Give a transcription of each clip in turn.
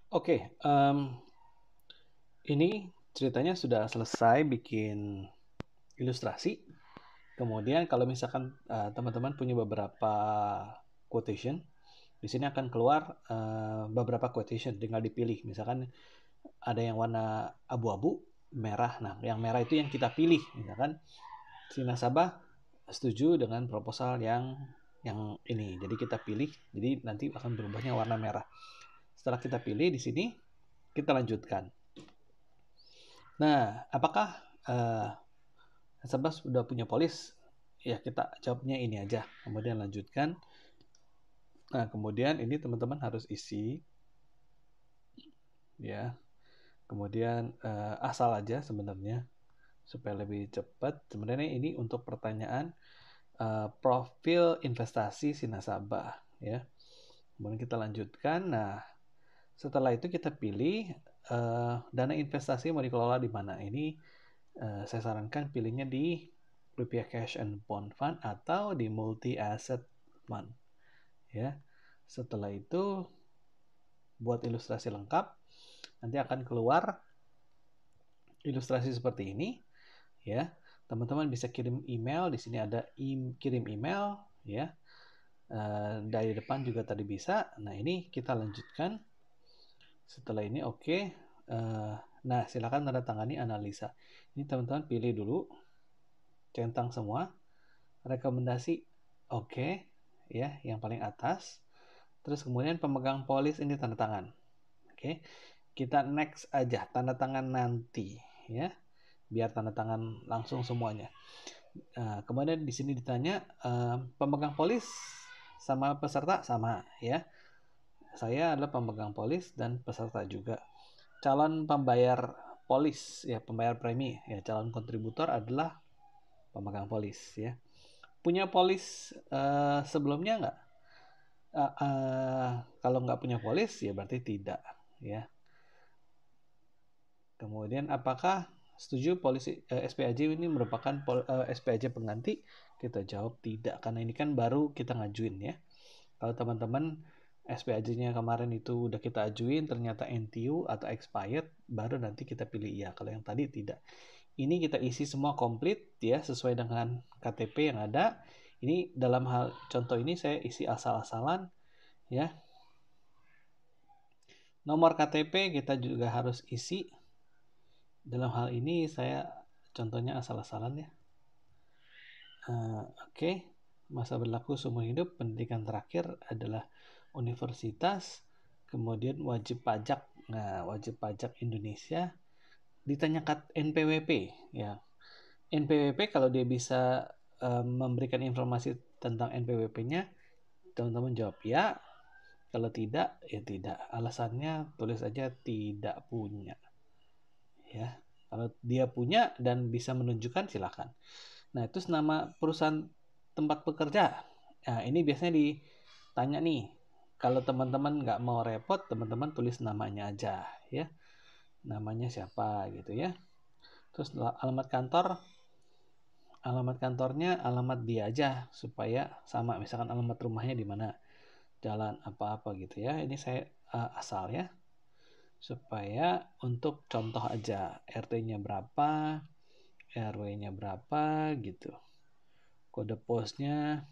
Oke, ini ceritanya sudah selesai bikin ilustrasi. Kemudian kalau misalkan teman-teman punya beberapa quotation, di sini akan keluar beberapa quotation, tinggal dipilih. Misalkan ada yang warna abu-abu, merah. Nah, yang merah itu yang kita pilih. Misalkan si nasabah setuju dengan proposal yang ini. Jadi kita pilih, jadi nanti akan berubahnya warna merah. Setelah kita pilih di sini, kita lanjutkan. Nah, apakah nasabah sudah punya polis? Ya, kita jawabnya ini aja. Kemudian lanjutkan. Nah, kemudian ini teman-teman harus isi ya. Kemudian asal aja sebenarnya supaya lebih cepat. Sebenarnya ini untuk pertanyaan profil investasi si nasabah ya. Kemudian kita lanjutkan. Nah, setelah itu kita pilih dana investasi mau dikelola di mana. Ini saya sarankan pilihnya di rupiah cash and bond fund atau di multi asset fund ya. Setelah itu buat ilustrasi lengkap, nanti akan keluar ilustrasi seperti ini ya. Teman-teman bisa kirim email, di sini ada kirim email ya. Dari depan juga tadi bisa. Nah, ini kita lanjutkan. Setelah ini oke. Nah, silakan tanda tangani analisa. Ini teman-teman pilih dulu, centang semua. Rekomendasi oke ya, yang paling atas. Terus kemudian pemegang polis ini tanda tangan. Oke. Kita next aja, tanda tangan nanti ya. Biar tanda tangan langsung semuanya. Kemudian di sini ditanya pemegang polis sama peserta sama ya. Saya adalah pemegang polis dan peserta juga. Calon pembayar polis ya, pembayar premi ya, calon kontributor adalah pemegang polis ya. Punya polis sebelumnya nggak? Kalau nggak punya polis ya berarti tidak ya. Kemudian apakah setuju polisi SPAJ ini merupakan SPAJ pengganti? Kita jawab tidak, karena ini kan baru kita ngajuin ya. Kalau teman-teman SPAJ-nya kemarin itu udah kita ajuin ternyata NTU atau expired, baru nanti kita pilih iya. Kalau yang tadi tidak. Ini kita isi semua komplit ya sesuai dengan KTP yang ada. Ini dalam hal contoh ini saya isi asal-asalan ya. Nomor KTP kita juga harus isi. Dalam hal ini saya contohnya asal-asalan ya. Oke. Masa berlaku seumur hidup, pendidikan terakhir adalah universitas, kemudian wajib pajak. Nah, wajib pajak Indonesia ditanyakan NPWP ya. NPWP kalau dia bisa memberikan informasi tentang NPWP-nya, teman-teman jawab ya. Kalau tidak, ya tidak. Alasannya tulis aja tidak punya. Ya. Kalau dia punya dan bisa menunjukkan, silakan. Nah, itu nama perusahaan tempat bekerja. Nah, ini biasanya ditanya nih. Kalau teman-teman nggak mau repot, teman-teman tulis namanya aja ya. Namanya siapa gitu ya. Terus alamat kantornya alamat dia aja supaya sama. Misalkan alamat rumahnya di mana, jalan apa-apa gitu ya. Ini saya asal ya. Supaya untuk contoh aja, RT-nya berapa, RW-nya berapa gitu. Kode posnya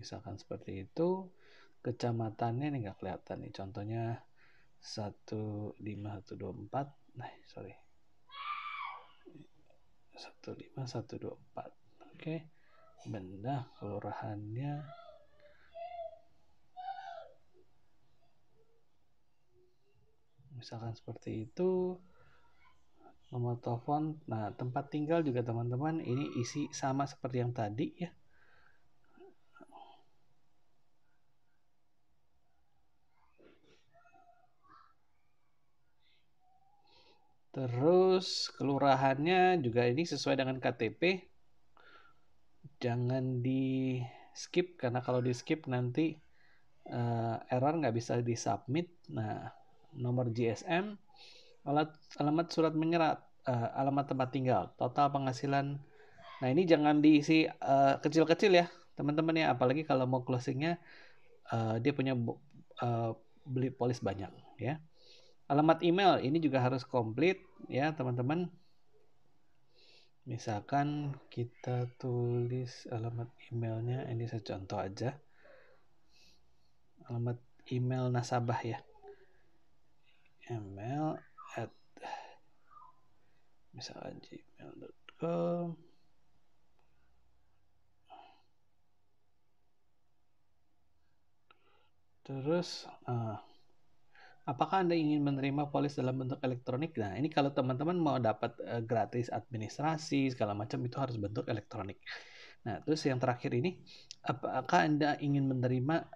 misalkan seperti itu. Kecamatannya ini nggak kelihatan nih, contohnya 15124. Nah, sorry, 15124. Oke. Benda kelurahannya misalkan seperti itu. Nomor telepon, nah tempat tinggal juga teman-teman ini isi sama seperti yang tadi ya. Terus kelurahannya juga ini sesuai dengan KTP. Jangan di skip, karena kalau di skip nanti error nggak bisa disubmit. Nah, nomor GSM, alamat surat menyerah, alamat tempat tinggal, total penghasilan. Nah, ini jangan diisi kecil-kecil ya teman-teman ya, apalagi kalau mau closingnya dia punya beli polis banyak ya. Alamat email ini juga harus komplit ya teman-teman. Misalkan kita tulis alamat emailnya, ini saya contoh aja. Alamat email nasabah ya. Email at misalkan gmail.com. Terus apakah Anda ingin menerima polis dalam bentuk elektronik? Nah, ini kalau teman-teman mau dapat gratis administrasi segala macam itu harus bentuk elektronik. Nah, terus yang terakhir ini, apakah Anda ingin menerima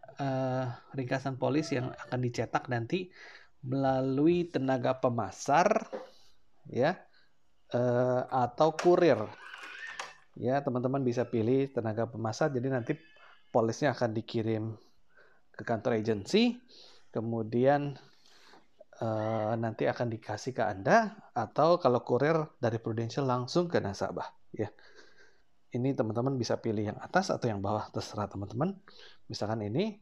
ringkasan polis yang akan dicetak nanti melalui tenaga pemasar ya atau kurir? Ya, teman-teman bisa pilih tenaga pemasar, jadi nanti polisnya akan dikirim ke kantor agensi, kemudian nanti akan dikasih ke Anda, atau kalau kurir dari Prudential langsung ke nasabah. Ya, ini teman-teman bisa pilih yang atas atau yang bawah, terserah teman-teman. Misalkan ini,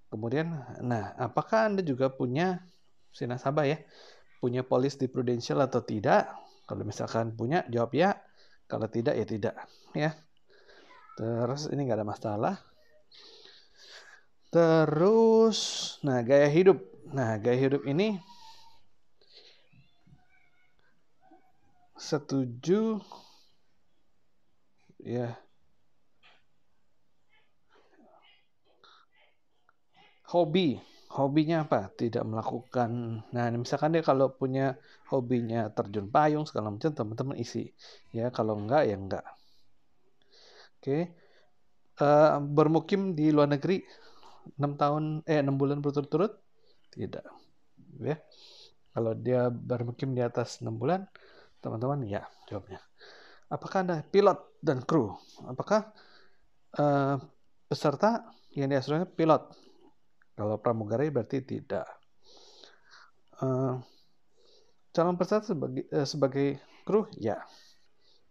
kemudian, nah apakah Anda juga punya si nasabah ya, punya polis di Prudential atau tidak? Kalau misalkan punya, jawab ya. Kalau tidak, ya tidak. Ya. Terus ini nggak ada masalah. Terus, nah gaya hidup. Nah gaya hidup ini setuju ya. Hobinya apa? Tidak melakukan. Nah, misalkan dia kalau punya hobinya terjun payung segala macam, teman-teman isi. Ya, kalau enggak ya enggak. Oke. Bermukim di luar negeri 6 bulan berturut-turut? Tidak. Ya. Kalau dia bermukim di atas 6 bulan, teman-teman ya jawabnya. Apakah Anda pilot dan kru? Apakah peserta yang diasuransi pilot? Kalau pramugari berarti tidak. Calon peserta sebagai kru? Ya.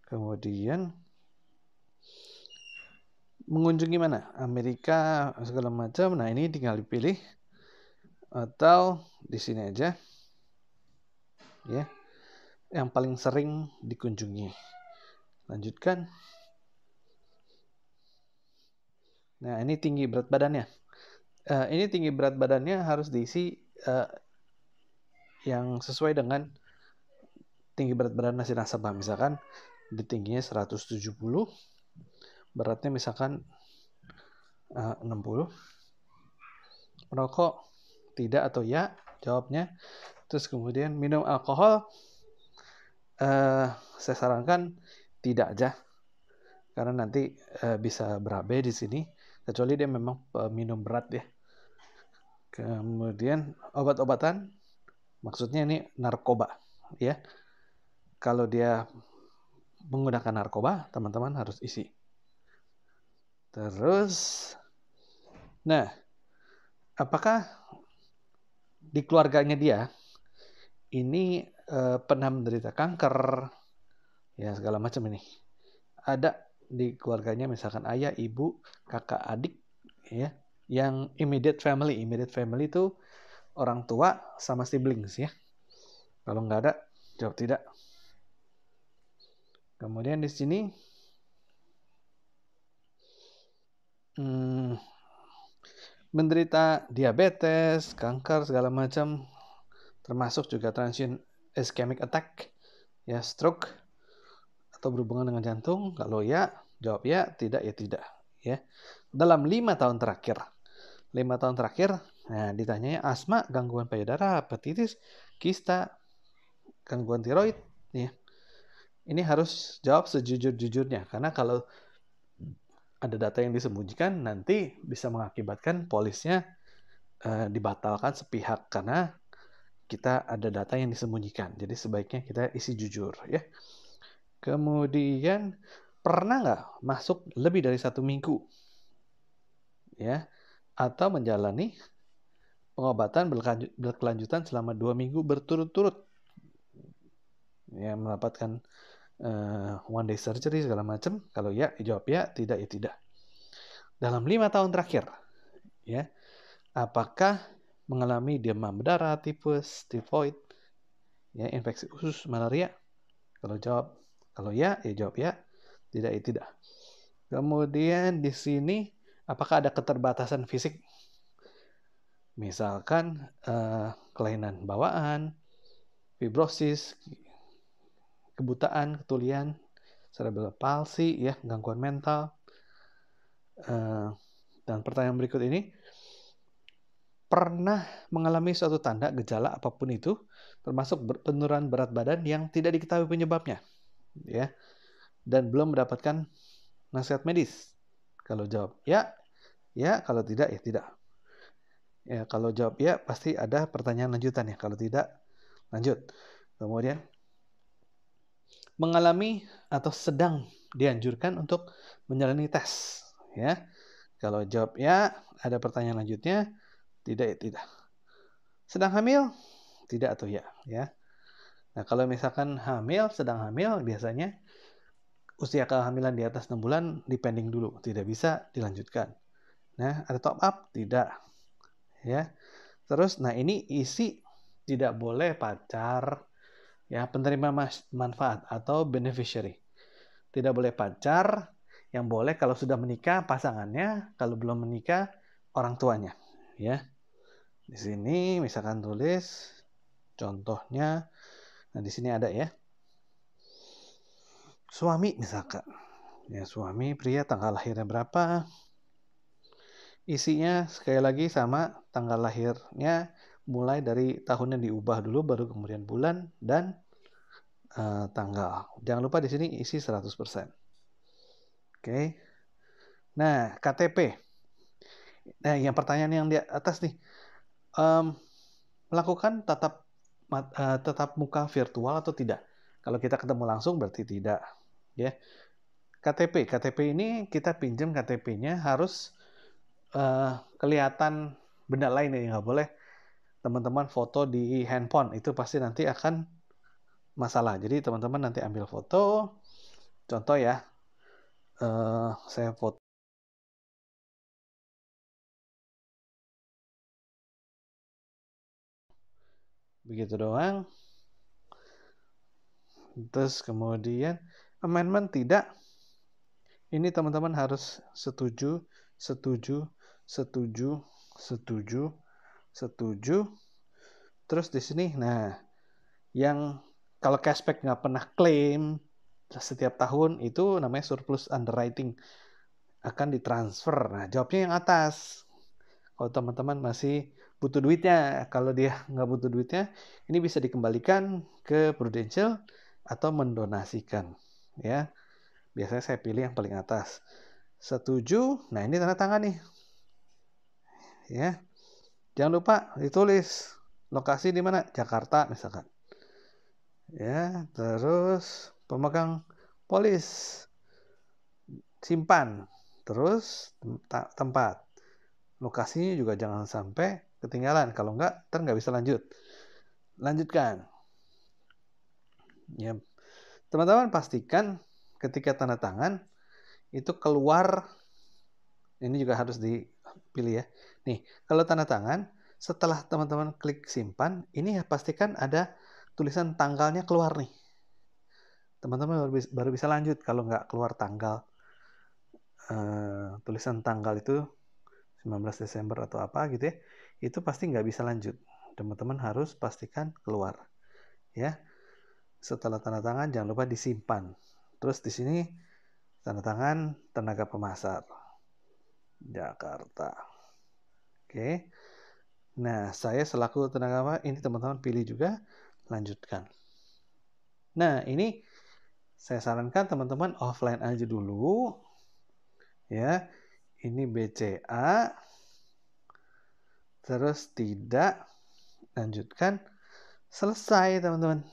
Kemudian mengunjungi mana? Amerika segala macam. Nah, ini tinggal dipilih atau di sini aja. Ya. Yang paling sering dikunjungi. Lanjutkan. Nah, ini tinggi berat badannya. Ini tinggi berat badannya harus diisi yang sesuai dengan tinggi berat badan si nasabah. Misalkan di tingginya 170, beratnya misalkan 60. Merokok tidak atau ya jawabnya. Terus kemudian minum alkohol, saya sarankan tidak aja, karena nanti bisa berabe di sini, kecuali dia memang minum berat ya. Kemudian obat-obatan, maksudnya ini narkoba ya. Kalau dia menggunakan narkoba, teman-teman harus isi. Terus, nah, apakah di keluarganya dia ini pernah menderita kanker, ya segala macam ini. Ada di keluarganya misalkan ayah, ibu, kakak, adik, ya, yang immediate family. Immediate family itu orang tua sama siblings ya. Kalau nggak ada, jawab tidak. Kemudian di sini menderita diabetes, kanker segala macam, termasuk juga transient ischemic attack, ya stroke atau berhubungan dengan jantung. Kalau ya, jawab ya, tidak ya tidak. Ya, dalam 5 tahun terakhir. 5 tahun terakhir, nah ditanyanya asma, gangguan payudara, hepatitis, kista, gangguan tiroid, ya. Ini harus jawab sejujur-jujurnya, karena kalau ada data yang disembunyikan nanti bisa mengakibatkan polisnya dibatalkan sepihak karena kita ada data yang disembunyikan. Jadi sebaiknya kita isi jujur ya. Kemudian pernah nggak masuk lebih dari 1 minggu ya, atau menjalani pengobatan berkelanjutan selama 2 minggu berturut-turut ya, mendapatkan one day surgery segala macam. Kalau ya jawab ya, tidak ya tidak. Dalam 5 tahun terakhir ya, apakah mengalami demam berdarah, tifus, tifoid, ya, infeksi usus, malaria? Kalau ya jawab ya, tidak ya tidak. Kemudian di sini apakah ada keterbatasan fisik? Misalkan kelainan bawaan, fibrosis, kebutaan, ketulian, cerebral palsy, ya, gangguan mental. Dan pertanyaan berikut ini, pernah mengalami suatu tanda, gejala apapun itu, termasuk penurunan berat badan yang tidak diketahui penyebabnya, ya, dan belum mendapatkan nasihat medis? Kalau jawab ya, ya. Kalau tidak, ya tidak. Ya, kalau jawab ya, pasti ada pertanyaan lanjutan ya. Kalau tidak, lanjut. Kemudian, mengalami atau sedang dianjurkan untuk menjalani tes, ya. Kalau jawab ya, ada pertanyaan lanjutnya. Tidak, ya tidak. Sedang hamil? Tidak atau ya, ya. Nah, kalau misalkan hamil, sedang hamil, biasanya usia kehamilan di atas 6 bulan dipending dulu, tidak bisa dilanjutkan. Nah, ada top up? Tidak. Ya. Terus, nah ini isi tidak boleh pacar, ya, penerima manfaat atau beneficiary. Tidak boleh pacar, yang boleh kalau sudah menikah pasangannya, kalau belum menikah orang tuanya, ya. Di sini misalkan tulis contohnya, nah di sini ada ya. Suami misalkan, ya, suami pria, tanggal lahirnya berapa? Isinya sekali lagi sama, tanggal lahirnya mulai dari tahunnya diubah dulu, baru kemudian bulan dan tanggal. Jangan lupa di sini isi 100%. Oke. Nah, KTP. Nah, yang pertanyaan yang di atas nih, melakukan tatap muka virtual atau tidak? Kalau kita ketemu langsung berarti tidak, ya. KTP ini kita pinjam KTP-nya harus kelihatan benda lain ya, nggak boleh teman-teman foto di handphone, itu pasti nanti akan masalah. Jadi teman-teman nanti ambil foto, contoh ya, saya foto begitu doang. Terus kemudian amendment tidak. Ini teman-teman harus setuju, setuju, setuju, setuju, setuju. Terus di sini, nah, yang kalau cashback nggak pernah klaim setiap tahun itu namanya surplus underwriting, akan ditransfer. Nah, jawabnya yang atas. Kalau teman-teman masih butuh duitnya, kalau dia nggak butuh duitnya, ini bisa dikembalikan ke Prudential atau mendonasikan, ya. Biasanya saya pilih yang paling atas. Setuju. Nah, ini tanda tangan nih, ya. Jangan lupa ditulis lokasi di mana, Jakarta misalkan, ya. Terus pemegang polis simpan, terus tempat. Lokasinya juga jangan sampai ketinggalan. Kalau enggak, ntar nggak bisa lanjutkan. Ya, teman-teman pastikan ketika tanda tangan itu keluar, ini juga harus dipilih ya. Nih, kalau tanda tangan, setelah teman-teman klik simpan, ini ya pastikan ada tulisan tanggalnya keluar nih. Teman-teman baru bisa lanjut. Kalau nggak keluar tanggal, tulisan tanggal itu 19 Desember atau apa gitu ya, itu pasti nggak bisa lanjut. Teman-teman harus pastikan keluar, ya. Setelah tanda tangan jangan lupa disimpan. Terus di sini tanda tangan tenaga pemasar Jakarta. Oke. Nah, saya selaku tenaga pemasar, ini teman-teman pilih juga, lanjutkan. Nah, ini saya sarankan teman-teman offline aja dulu, ya. Ini BCA, terus tidak, lanjutkan, selesai teman-teman,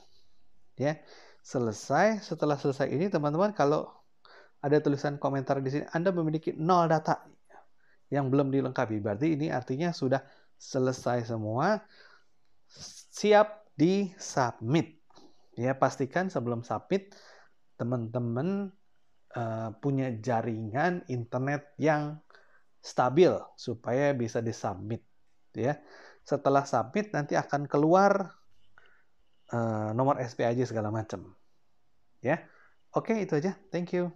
ya. Selesai. Setelah selesai ini teman-teman, kalau ada tulisan komentar di sini, Anda memiliki 0 data yang belum dilengkapi, berarti ini artinya sudah selesai semua, siap di submit, ya. Pastikan sebelum submit teman-teman punya jaringan internet yang stabil supaya bisa disubmit, ya. Setelah submit nanti akan keluar nomor SPAJ segala macam. Ya. Oke, itu aja. Thank you.